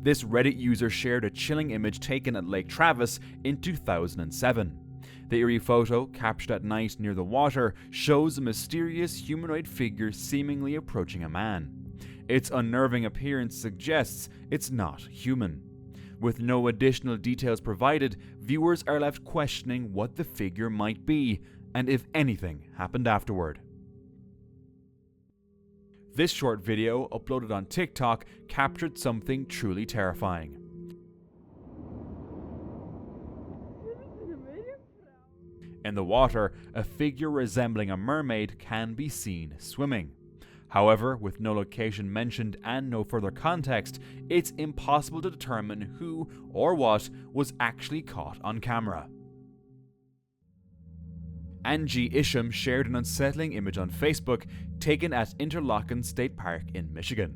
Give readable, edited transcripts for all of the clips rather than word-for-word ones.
This Reddit user shared a chilling image taken at Lake Travis in 2007. The eerie photo, captured at night near the water, shows a mysterious humanoid figure seemingly approaching a man. Its unnerving appearance suggests it's not human. With no additional details provided, viewers are left questioning what the figure might be, and if anything happened afterward. This short video, uploaded on TikTok, captured something truly terrifying. In the water, a figure resembling a mermaid can be seen swimming. However, with no location mentioned and no further context, it's impossible to determine who or what was actually caught on camera. Angie Isham shared an unsettling image on Facebook taken at Interlochen State Park in Michigan.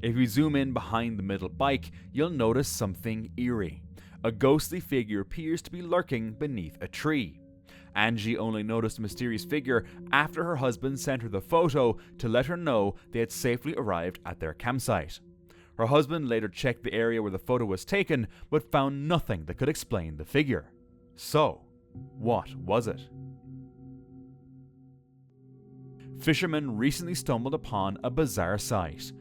If you zoom in behind the middle bike, you'll notice something eerie. A ghostly figure appears to be lurking beneath a tree. Angie only noticed the mysterious figure after her husband sent her the photo to let her know they had safely arrived at their campsite. Her husband later checked the area where the photo was taken, but found nothing that could explain the figure. So, what was it? Fishermen recently stumbled upon a bizarre sight.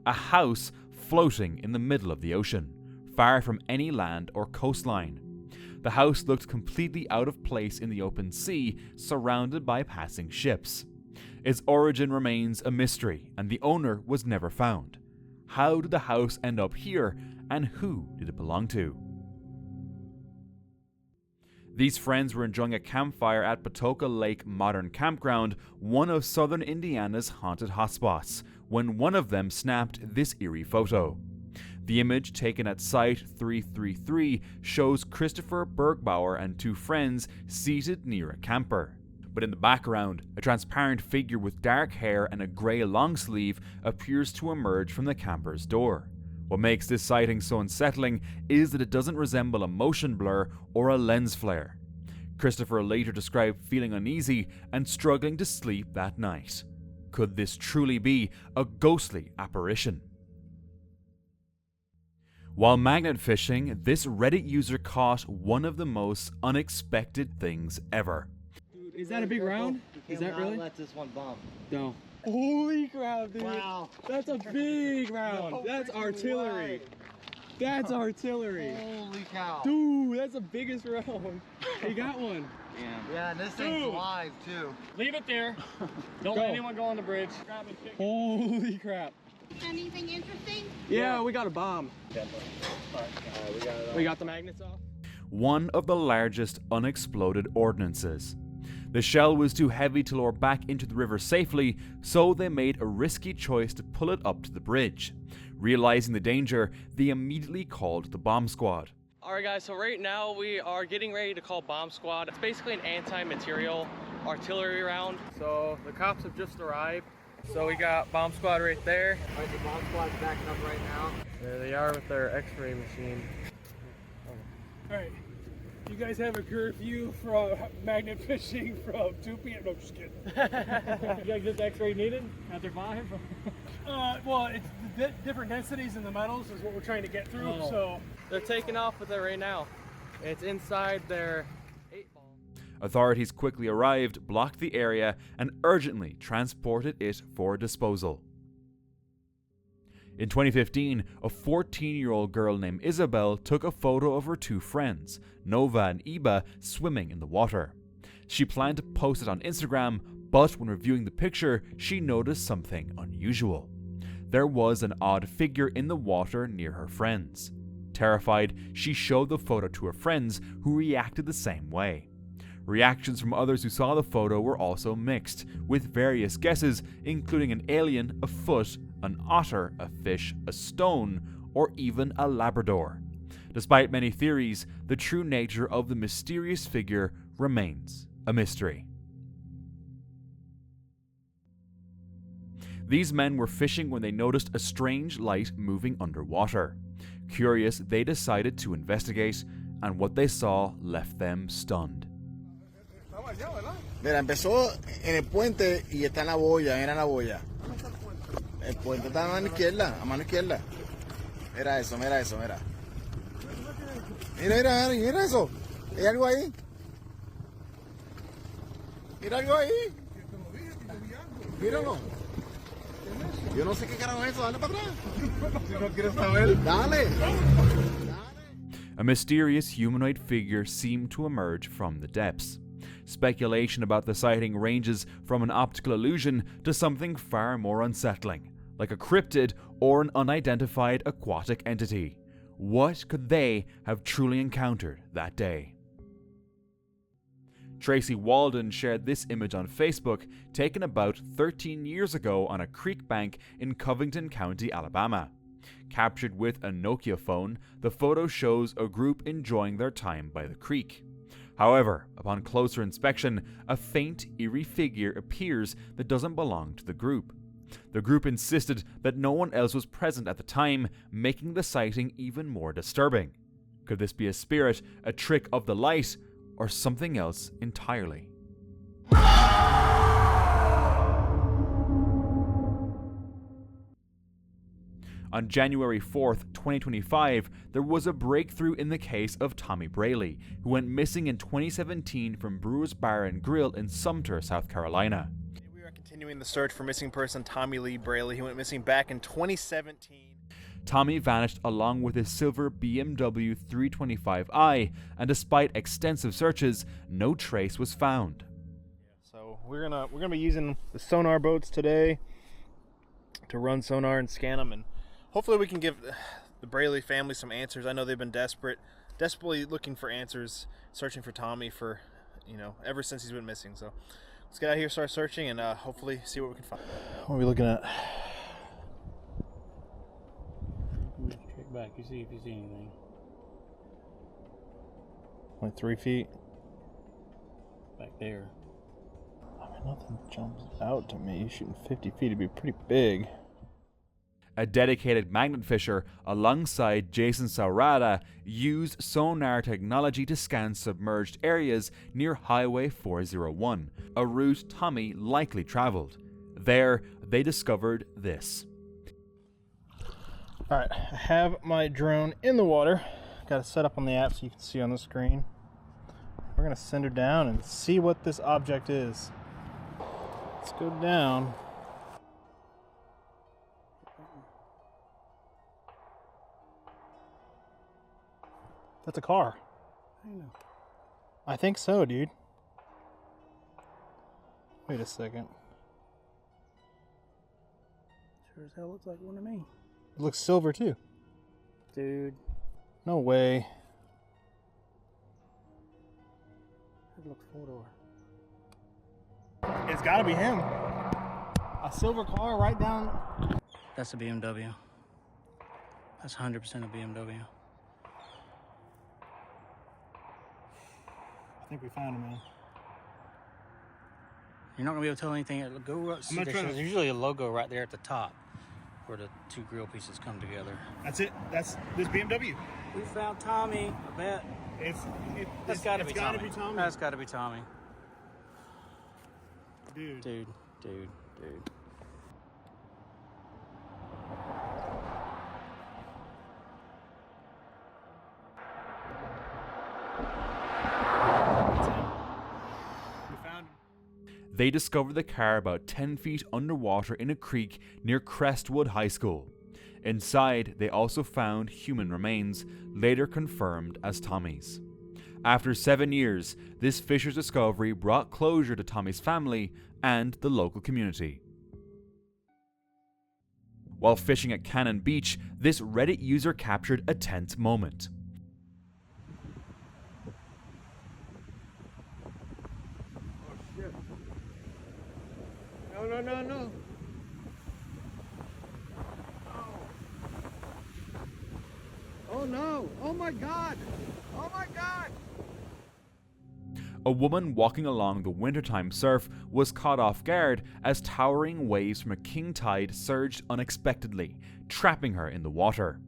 A house floating in the middle of the ocean, far from any land or coastline. The house looked completely out of place in the open sea, surrounded by passing ships. Its origin remains a mystery, and the owner was never found. How did the house end up here, and who did it belong to? These friends were enjoying a campfire at Patoka Lake Modern Campground, one of southern Indiana's haunted hotspots, when one of them snapped this eerie photo. The image, taken at Site 333, shows Christopher Bergbauer and two friends seated near a camper. But in the background, a transparent figure with dark hair and a grey long sleeve appears to emerge from the camper's door. What makes this sighting so unsettling is that it doesn't resemble a motion blur or a lens flare. Christopher later described feeling uneasy and struggling to sleep that night. Could this truly be a ghostly apparition? While magnet fishing, this Reddit user caught one of the most unexpected things ever. Dude, is that a big round? Is that really? Let this one bump. No. Holy crap, dude. Wow. That's a big round. No That's freaking artillery. way. That's artillery. Holy cow. Dude, that's the biggest round. You got one. Yeah, and this thing's live too. Leave it there. Don't let anyone go on the bridge. Grab and kick it. Holy crap. Anything interesting? Yeah, we got a bomb. Alright, We got the magnets off. One of the largest unexploded ordnances. The shell was too heavy to lower back into the river safely, so they made a risky choice to pull it up to the bridge. Realizing the danger, they immediately called the bomb squad. Alright guys, so right now we are getting ready to call bomb squad. It's basically an anti-material artillery round. So the cops have just arrived. So we got bomb squad right there. Alright, the bomb squad's backing up right now. There they are with their x-ray machine. Alright, you guys have a curfew from magnet fishing from 2 p.m. No, just kidding. You guys get the x-ray needed after 5? Well, it's the different densities in the metals is what we're trying to get through, Oh. so. They're taking off with it right now. It's inside their 8-ball. Authorities quickly arrived, blocked the area, and urgently transported it for disposal. In 2015, a 14-year-old girl named Isabel took a photo of her two friends, Nova and Iba, swimming in the water. She planned to post it on Instagram, but when reviewing the picture, she noticed something unusual. There was an odd figure in the water near her friends. Terrified, she showed the photo to her friends, who reacted the same way. Reactions from others who saw the photo were also mixed, with various guesses including an alien, a foot, an otter, a fish, a stone, or even a Labrador. Despite many theories, the true nature of the mysterious figure remains a mystery. These men were fishing when they noticed a strange light moving underwater. Curious, they decided to investigate, and what they saw left them stunned. Mira, empezó en el puente y está en la boya, mira la boya. El puente está a mano izquierda. Mira eso, mira. Mira eso. Hay algo ahí. Mira algo ahí. Míralo. Yo no sé qué carajo es eso, dale para atrás. Si no quieres saber, dale. A mysterious humanoid figure seemed to emerge from the depths. Speculation about the sighting ranges from an optical illusion to something far more unsettling, like a cryptid or an unidentified aquatic entity. What could they have truly encountered that day? Tracy Walden shared this image on Facebook, taken about 13 years ago on a creek bank in Covington County, Alabama. Captured with a Nokia phone, the photo shows a group enjoying their time by the creek. However, upon closer inspection, a faint, eerie figure appears that doesn't belong to the group. The group insisted that no one else was present at the time, making the sighting even more disturbing. Could this be a spirit, a trick of the light, or something else entirely? On January 4th, 2025, there was a breakthrough in the case of Tommy Braley, who went missing in 2017 from Brewer's Bar and Grill in Sumter, South Carolina. We are continuing the search for missing person Tommy Lee Braley, who went missing back in 2017. Tommy vanished along with his silver BMW 325i, and despite extensive searches, no trace was found. So we're gonna be using the sonar boats today to run sonar and scan them, and hopefully we can give the Braley family some answers. I know they've been desperately looking for answers, searching for Tommy for, ever since he's been missing. So let's get out here, start searching, and hopefully see what we can find. What are we looking at? Check back, you see if you see anything. Like 3 feet. Back there. I mean, nothing jumps out to me. Shooting 50 feet would be pretty big. A dedicated magnet fisher alongside Jason Saurada used sonar technology to scan submerged areas near Highway 401, a route Tommy likely traveled. There, they discovered this. Alright, I have my drone in the water. Got it set up on the app so you can see on the screen. We're going to send her down and see what this object is. Let's go down. That's a car. I know. I think so, dude. Wait a second. Sure as hell looks like one to me. It looks silver too. Dude, No way. that looks four-door. It's gotta be him. A silver car right down. That's a BMW. That's 100% a BMW. I think we found him, man. You're not gonna be able to tell anything. There's usually a logo right there at the top where the two grill pieces come together. That's it. That's this BMW. We found Tommy, I bet. That's gotta be Tommy. That's gotta be Tommy. Dude. Dude. They discovered the car about 10 feet underwater in a creek near Crestwood High School. Inside, they also found human remains, later confirmed as Tommy's. After 7 years, this fisher's discovery brought closure to Tommy's family and the local community. While fishing at Cannon Beach, this Reddit user captured a tense moment. No. Oh no! Oh my god! Oh my god! A woman walking along the wintertime surf was caught off guard as towering waves from a king tide surged unexpectedly, trapping her in the water.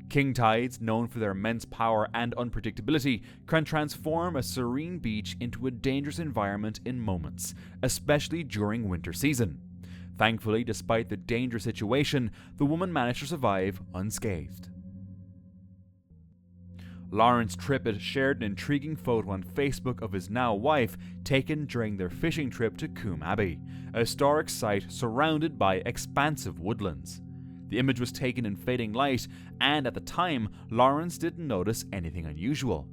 King tides, known for their immense power and unpredictability, can transform a serene beach into a dangerous environment in moments, especially during winter season. Thankfully, despite the dangerous situation, the woman managed to survive unscathed. Lawrence Trippett shared an intriguing photo on Facebook of his now wife taken during their fishing trip to Coombe Abbey, a historic site surrounded by expansive woodlands. The image was taken in fading light, and at the time, Lawrence didn't notice anything unusual.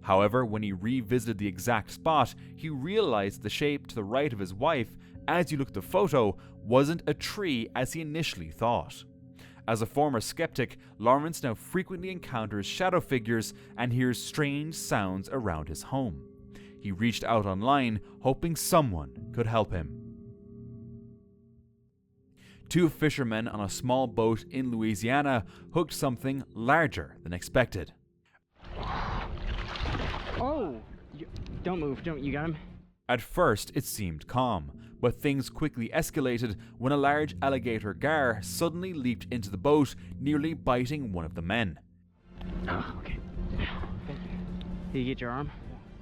However, when he revisited the exact spot, he realized the shape to the right of his wife, as you look at the photo, wasn't a tree as he initially thought. As a former skeptic, Lawrence now frequently encounters shadow figures and hears strange sounds around his home. He reached out online, hoping someone could help him. Two fishermen on a small boat in Louisiana hooked something larger than expected. Oh! Don't move, you got him? At first, it seemed calm, but things quickly escalated when a large alligator gar suddenly leaped into the boat, nearly biting one of the men. Oh, okay. Did you get your arm?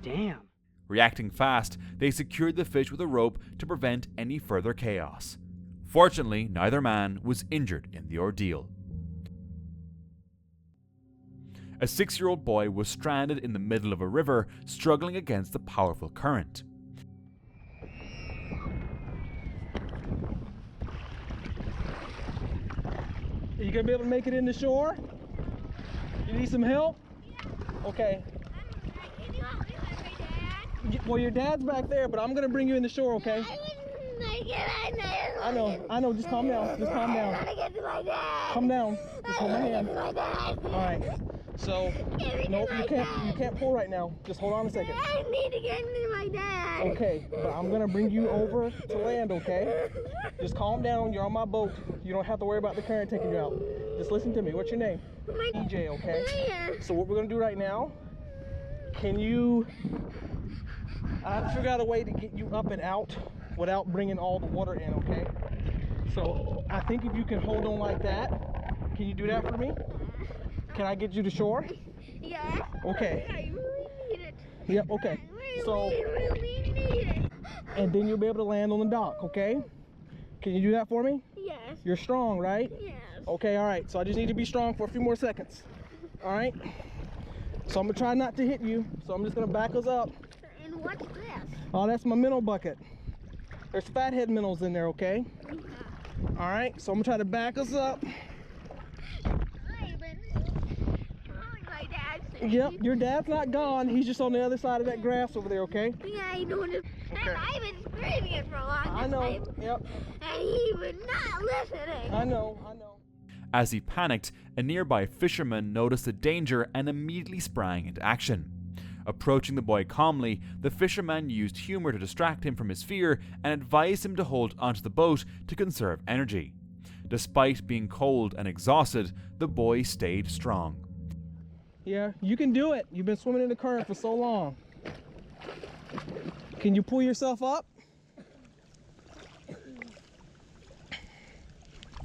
Damn. Reacting fast, they secured the fish with a rope to prevent any further chaos. Fortunately, neither man was injured in the ordeal. A 6-year-old boy was stranded in the middle of a river, struggling against the powerful current. Are you gonna be able to make it in the shore? You need some help? Okay. Can you help me with my dad? Well, your dad's back there, but I'm gonna bring you in the shore, okay? I know. Just calm down. Just calm down. I gotta get to my dad. Calm down. Just hold my hand. My dad. All right. So, nope, you can't pull right now. Just hold on a second. I need to get to my dad. Okay, but I'm gonna bring you over to land, okay? Just calm down. You're on my boat. You don't have to worry about the current taking you out. Just listen to me. What's your name? My EJ, okay? Where? So what we're gonna do right now? Can you? I have to figure out a way to get you up and out without bringing all the water in, okay? So I think if you can hold on like that, can you do that for me? Can I get you to shore? Yeah. Okay. I really need it. Yep, okay. So, I really need it. and then you'll be able to land on the dock, okay? Can you do that for me? Yes. You're strong, right? Yes. Okay, all right. So I just need to be strong for a few more seconds. All right? So I'm gonna try not to hit you. So I'm just gonna back us up. And what's this? Oh, that's my minnow bucket. There's fathead minnows in there, okay? Yeah. All right, so I'm gonna try to back us up. My dad's Yep, your dad's not gone. He's just on the other side of that grass over there, okay? Yeah, I know it. Okay. I've been screaming it for a long time. I know, yep, And he was not listening. I know. As he panicked, a nearby fisherman noticed the danger and immediately sprang into action. Approaching the boy calmly, the fisherman used humor to distract him from his fear and advised him to hold onto the boat to conserve energy. Despite being cold and exhausted, the boy stayed strong. Yeah, you can do it. You've been swimming in the current for so long. Can you pull yourself up?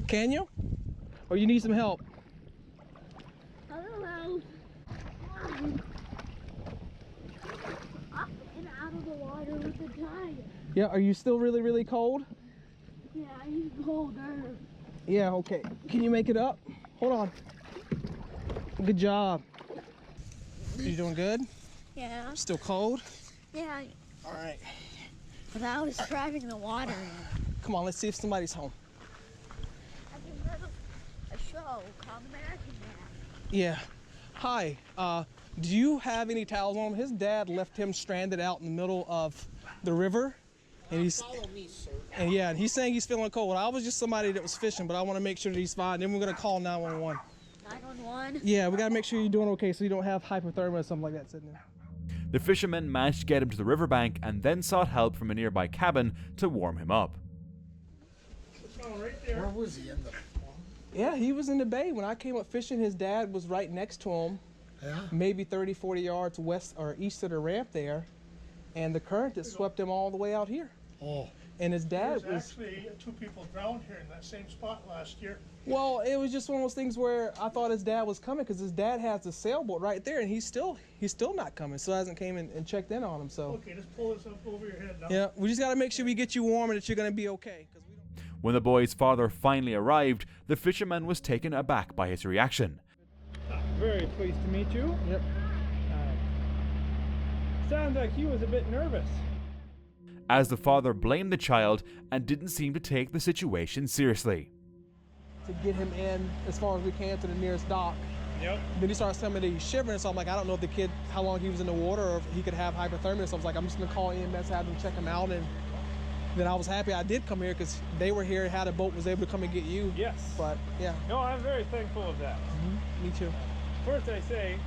Can you? Or you need some help? I don't know. Up and out of the water with the tide. Yeah, are you still really, really cold? Yeah, he's colder. Yeah, okay. Can you make it up? Hold on. Good job. You doing good? Yeah. Still cold? Yeah. All right. But I was driving the water in. Come on, let's see if somebody's home. I can go to a show called American Dad. Yeah. Hi. Do you have any towels on him? His dad left him stranded out in the middle of the river. And he's and yeah, he's saying he's feeling cold. I was just somebody that was fishing, but I want to make sure that he's fine. Then we're gonna call 911. 911? Yeah, we gotta make sure you're doing okay so you don't have hypothermia or something like that sitting there. The fishermen managed to get him to the riverbank and then sought help from a nearby cabin to warm him up. Where was he in the? Yeah, he was in the bay. When I came up fishing, his dad was right next to him, Yeah. maybe 30, 40 yards west or east of the ramp there, and the current that swept him all the way out here. Oh. And his dad was actually 2 people drowned here in that same spot last year. well, it was just one of those things where I thought his dad was coming because his dad has the sailboat right there, and he's still not coming. Still hasn't came and checked in on him. So Okay, just pull this up over your head now. yeah, we just got to make sure we get you warm and that you're gonna be okay. 'Cause we don't... When the boy's father finally arrived, the fisherman was taken aback by his reaction. Very pleased to meet you. Yep. Sounds like he was a bit nervous. As the father blamed the child and didn't seem to take the situation seriously. To get him in as far as we can to the nearest dock. Yep. Then he starts telling me that he's shivering, so I'm like, I don't know if the kid, how long he was in the water or if he could have hypothermia. So I was like, I'm just gonna call EMS, have them check him out. And then I was happy I did come here because they were here, had a boat, was able to come and get you. Yes. But yeah. No, I'm very thankful of that. Me too. First I say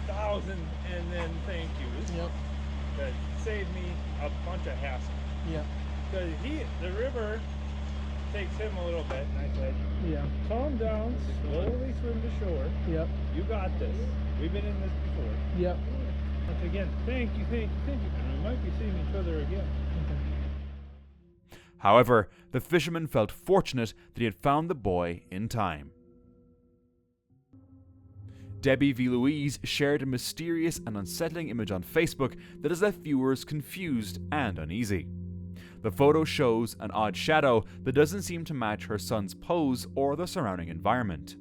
1,000 and then thank yous. Yep. That saved me a bunch of hassle. Yeah. Because the river takes him a little bit, and I said, Yeah. calm down, slowly swim to shore. Yep. You got this. We've been in this before. Yep. Once again, thank you. And we might be seeing each other again. However, the fisherman felt fortunate that he had found the boy in time. Debbie V. Louise shared a mysterious and unsettling image on Facebook that has left viewers confused and uneasy. The photo shows an odd shadow that doesn't seem to match her son's pose or the surrounding environment.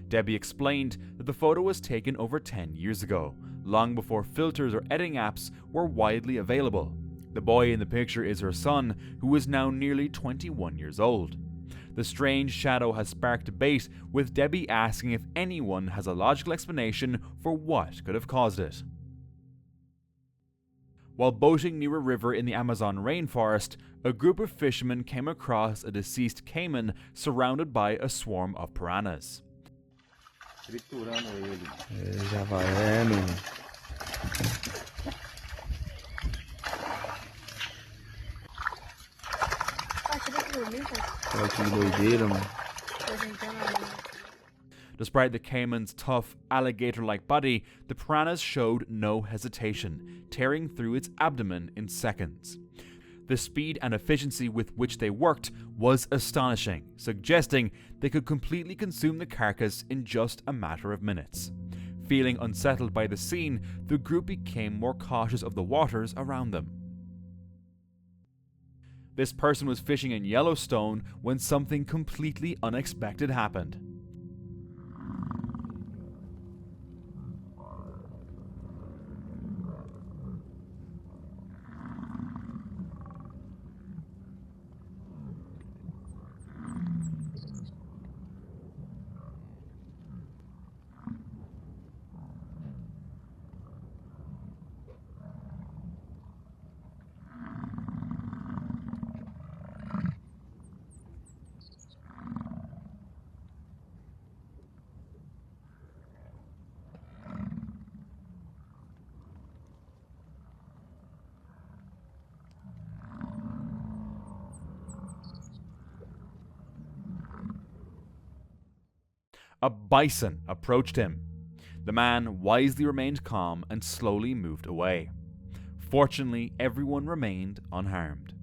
Debbie explained that the photo was taken over 10 years ago, long before filters or editing apps were widely available. The boy in the picture is her son, who is now nearly 21 years old. The strange shadow has sparked debate, with Debbie asking if anyone has a logical explanation for what could have caused it. While boating near a river in the Amazon rainforest, a group of fishermen came across a deceased cayman surrounded by a swarm of piranhas. Despite the cayman's tough, alligator-like body, the piranhas showed no hesitation, tearing through its abdomen in seconds. The speed and efficiency with which they worked was astonishing, suggesting they could completely consume the carcass in just a matter of minutes. Feeling unsettled by the scene, the group became more cautious of the waters around them. This person was fishing in Yellowstone when something completely unexpected happened. A bison approached him. The man wisely remained calm and slowly moved away. Fortunately, everyone remained unharmed.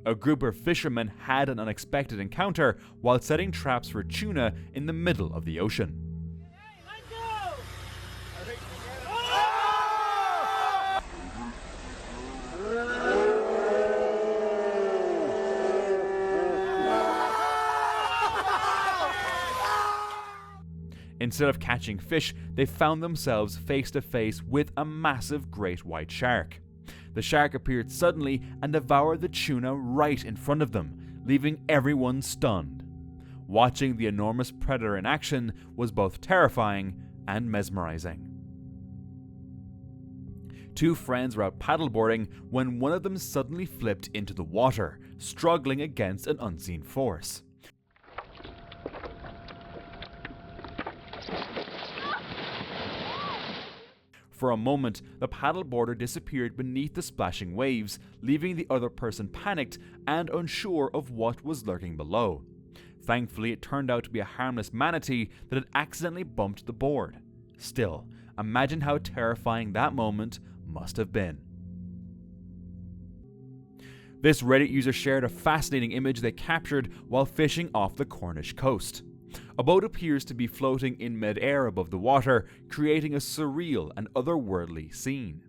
A group of fishermen had an unexpected encounter while setting traps for tuna in the middle of the ocean. Instead of catching fish, they found themselves face to face with a massive great white shark. The shark appeared suddenly and devoured the tuna right in front of them, leaving everyone stunned. Watching the enormous predator in action was both terrifying and mesmerizing. Two friends were out paddleboarding when one of them suddenly flipped into the water, struggling against an unseen force. For a moment, the paddleboarder disappeared beneath the splashing waves, leaving the other person panicked and unsure of what was lurking below. Thankfully, it turned out to be a harmless manatee that had accidentally bumped the board. Still, imagine how terrifying that moment must have been. This Reddit user shared a fascinating image they captured while fishing off the Cornish coast. A boat appears to be floating in mid-air above the water, creating a surreal and otherworldly scene.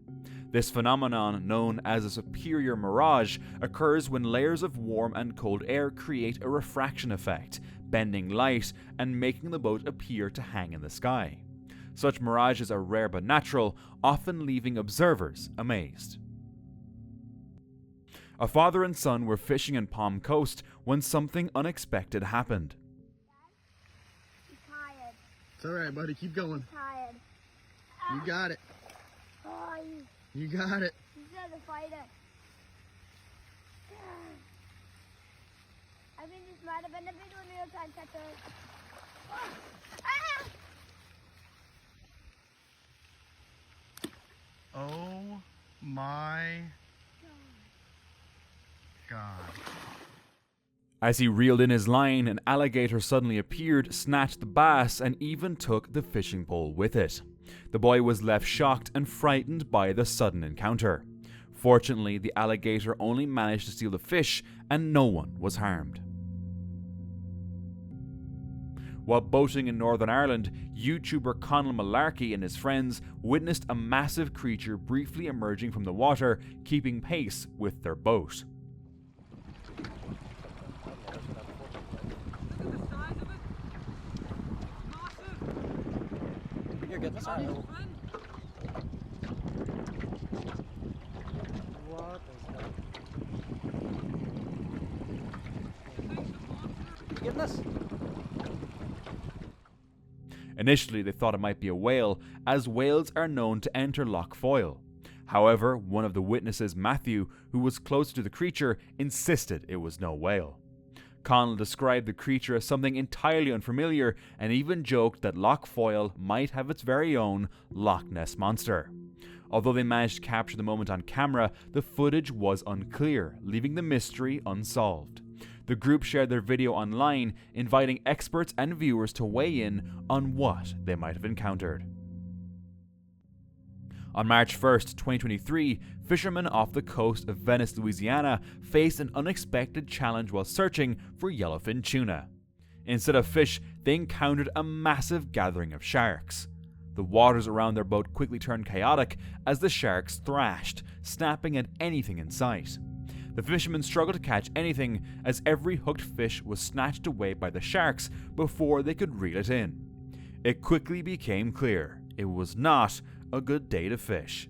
This phenomenon, known as a superior mirage, occurs when layers of warm and cold air create a refraction effect, bending light and making the boat appear to hang in the sky. Such mirages are rare but natural, often leaving observers amazed. A father and son were fishing in Palm Coast when something unexpected happened. I'm tired. It's alright, buddy. Keep going. I'm tired. You got it. Oh, You got it. you said a fighter. I think this might have been a bit on your time catcher. Oh my God. As he reeled in his line, an alligator suddenly appeared, snatched the bass, and even took the fishing pole with it. The boy was left shocked and frightened by the sudden encounter. Fortunately, the alligator only managed to steal the fish, and no one was harmed. While boating in Northern Ireland, YouTuber Conal Malarkey and his friends witnessed a massive creature briefly emerging from the water, keeping pace with their boat. Here, get this out. What is that? You getting this? Initially, they thought it might be a whale, as whales are known to enter Loch Foyle. However, one of the witnesses, Matthew, who was closer to the creature, insisted it was no whale. Conal described the creature as something entirely unfamiliar and even joked that Loch Foyle might have its very own Loch Ness monster. Although they managed to capture the moment on camera, the footage was unclear, leaving the mystery unsolved. The group shared their video online, inviting experts and viewers to weigh in on what they might have encountered. On March 1st, 2023, fishermen off the coast of Venice, Louisiana, faced an unexpected challenge while searching for yellowfin tuna. Instead of fish, they encountered a massive gathering of sharks. The waters around their boat quickly turned chaotic as the sharks thrashed, snapping at anything in sight. The fishermen struggled to catch anything as every hooked fish was snatched away by the sharks before they could reel it in. It quickly became clear it was not a good day to fish.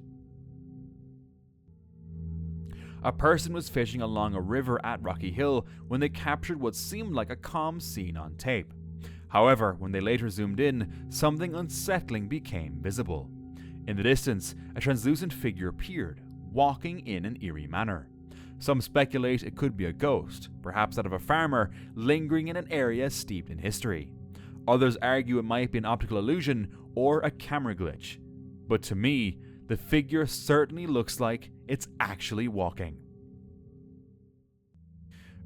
A person was fishing along a river at Rocky Hill when they captured what seemed like a calm scene on tape. However, when they later zoomed in, something unsettling became visible. In the distance, a translucent figure appeared, walking in an eerie manner. Some speculate it could be a ghost, perhaps that of a farmer, lingering in an area steeped in history. Others argue it might be an optical illusion or a camera glitch. But to me, the figure certainly looks like it's actually walking.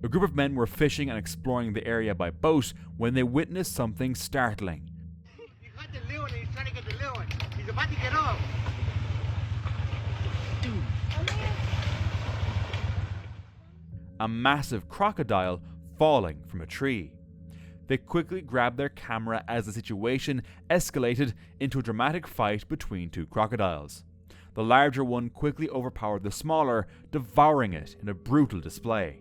A group of men were fishing and exploring the area by boat when they witnessed something startling. He got the little one and he's trying to get the little one. He's about to get off. A massive crocodile falling from a tree. They quickly grabbed their camera as the situation escalated into a dramatic fight between two crocodiles. The larger one quickly overpowered the smaller, devouring it in a brutal display.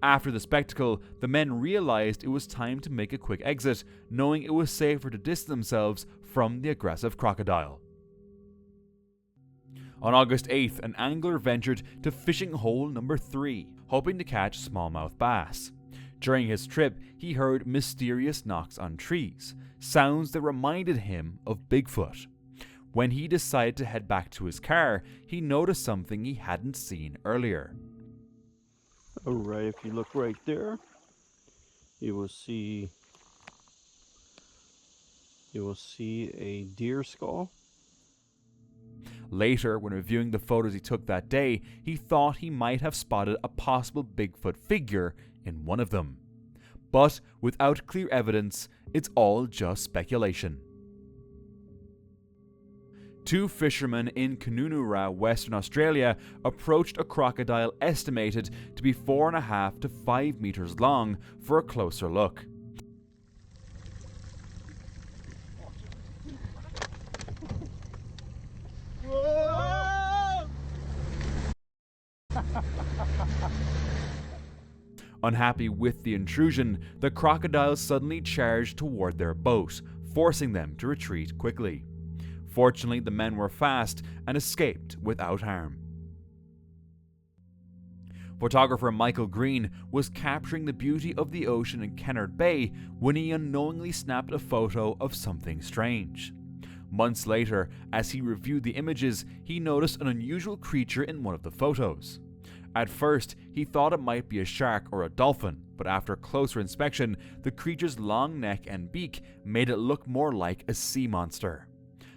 After the spectacle, the men realized it was time to make a quick exit, knowing it was safer to distance themselves from the aggressive crocodile. On August 8th, an angler ventured to fishing hole number 3, hoping to catch smallmouth bass. During his trip, he heard mysterious knocks on trees, sounds that reminded him of Bigfoot. When he decided to head back to his car, he noticed something he hadn't seen earlier. Alright, if you look right there, you will see a deer skull. Later, when reviewing the photos he took that day, he thought he might have spotted a possible Bigfoot figure in one of them. But without clear evidence, it's all just speculation. 2 fishermen in Canoonura, Western Australia, approached a crocodile estimated to be 4.5 to 5 meters long for a closer look. Unhappy with the intrusion, the crocodile suddenly charged toward their boat, forcing them to retreat quickly. Fortunately, the men were fast and escaped without harm. Photographer Michael Green was capturing the beauty of the ocean in Kennard Bay when he unknowingly snapped a photo of something strange. Months later, as he reviewed the images, he noticed an unusual creature in one of the photos. At first, he thought it might be a shark or a dolphin, but after closer inspection, the creature's long neck and beak made it look more like a sea monster.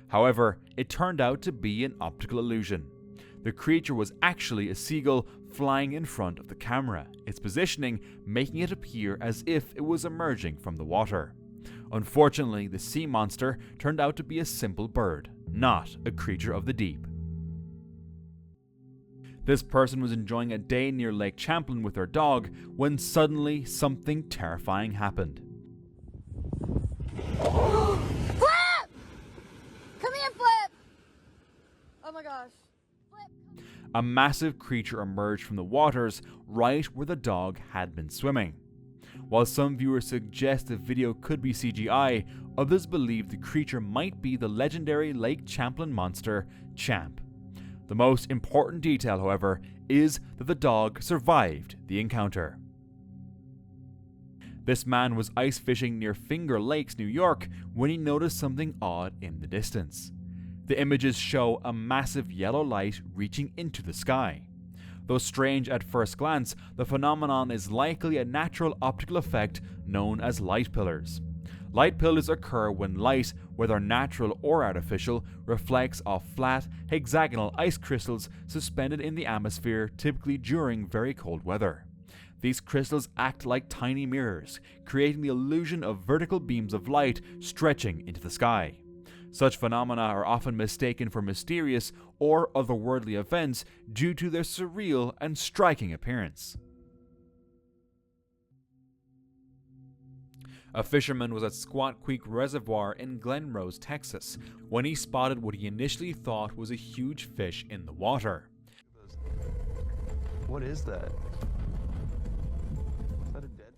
However, it turned out to be an optical illusion. The creature was actually a seagull flying in front of the camera, its positioning making it appear as if it was emerging from the water. Unfortunately, the sea monster turned out to be a simple bird, not a creature of the deep. This person was enjoying a day near Lake Champlain with their dog when suddenly something terrifying happened. Flip! Come here, Flip! Oh my gosh. Flip. A massive creature emerged from the waters right where the dog had been swimming. While some viewers suggest the video could be CGI, others believe the creature might be the legendary Lake Champlain monster, Champ. The most important detail, however, is that the dog survived the encounter. This man was ice fishing near Finger Lakes, New York, when he noticed something odd in the distance. The images show a massive yellow light reaching into the sky. Though strange at first glance, the phenomenon is likely a natural optical effect known as light pillars. Light pillars occur when light, whether natural or artificial, reflects off flat, hexagonal ice crystals suspended in the atmosphere, typically during very cold weather. These crystals act like tiny mirrors, creating the illusion of vertical beams of light stretching into the sky. Such phenomena are often mistaken for mysterious or otherworldly events due to their surreal and striking appearance. A fisherman was at Squat Creek Reservoir in Glen Rose, Texas, when he spotted what he initially thought was a huge fish in the water. What is that? Is that a dead?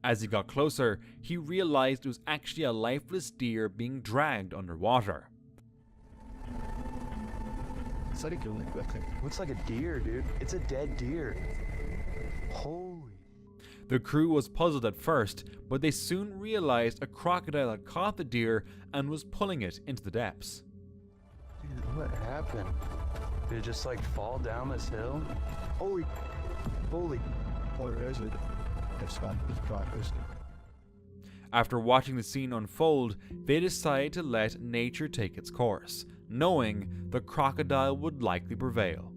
As he got closer, he realized it was actually a lifeless deer being dragged underwater. It's like looks like a deer, dude. It's a dead deer. Holy. The crew was puzzled at first, but they soon realized a crocodile had caught the deer and was pulling it into the depths. Dude, what happened? Did it just like fall down this hill? Holy. After watching the scene unfold, they decided to let nature take its course, knowing the crocodile would likely prevail.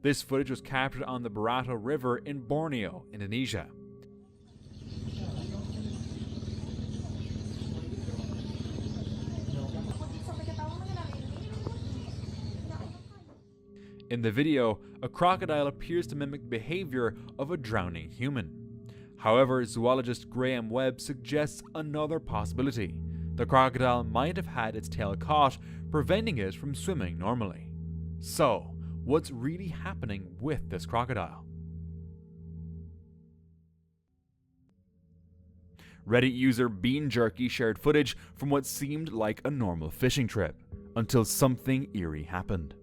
This footage was captured on the Barato River in Borneo, Indonesia. In the video, a crocodile appears to mimic the behavior of a drowning human. However, zoologist Graham Webb suggests another possibility. The crocodile might have had its tail caught, preventing it from swimming normally. So, what's really happening with this crocodile? Reddit user Bean Jerky shared footage from what seemed like a normal fishing trip, until something eerie happened.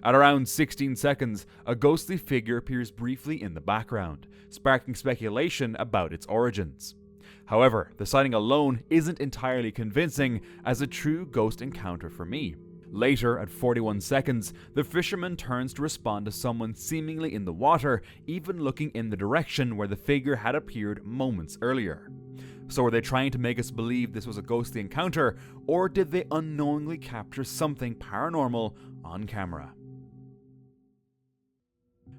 At around 16 seconds, a ghostly figure appears briefly in the background, sparking speculation about its origins. However, the sighting alone isn't entirely convincing as a true ghost encounter for me. Later, at 41 seconds, the fisherman turns to respond to someone seemingly in the water, even looking in the direction where the figure had appeared moments earlier. So were they trying to make us believe this was a ghostly encounter, or did they unknowingly capture something paranormal on camera?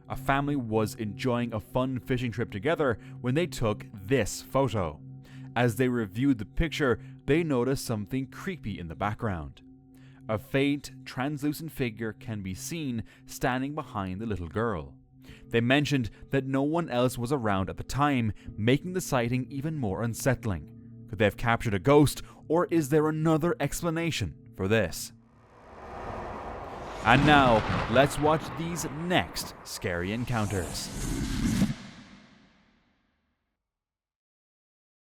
a family was enjoying a fun fishing trip together when they took this photo. As they reviewed the picture, they noticed something creepy in the background. A faint, translucent figure can be seen standing behind the little girl. They mentioned that no one else was around at the time, making the sighting even more unsettling. Could they have captured a ghost, or is there another explanation for this? And now, let's watch these next scary encounters.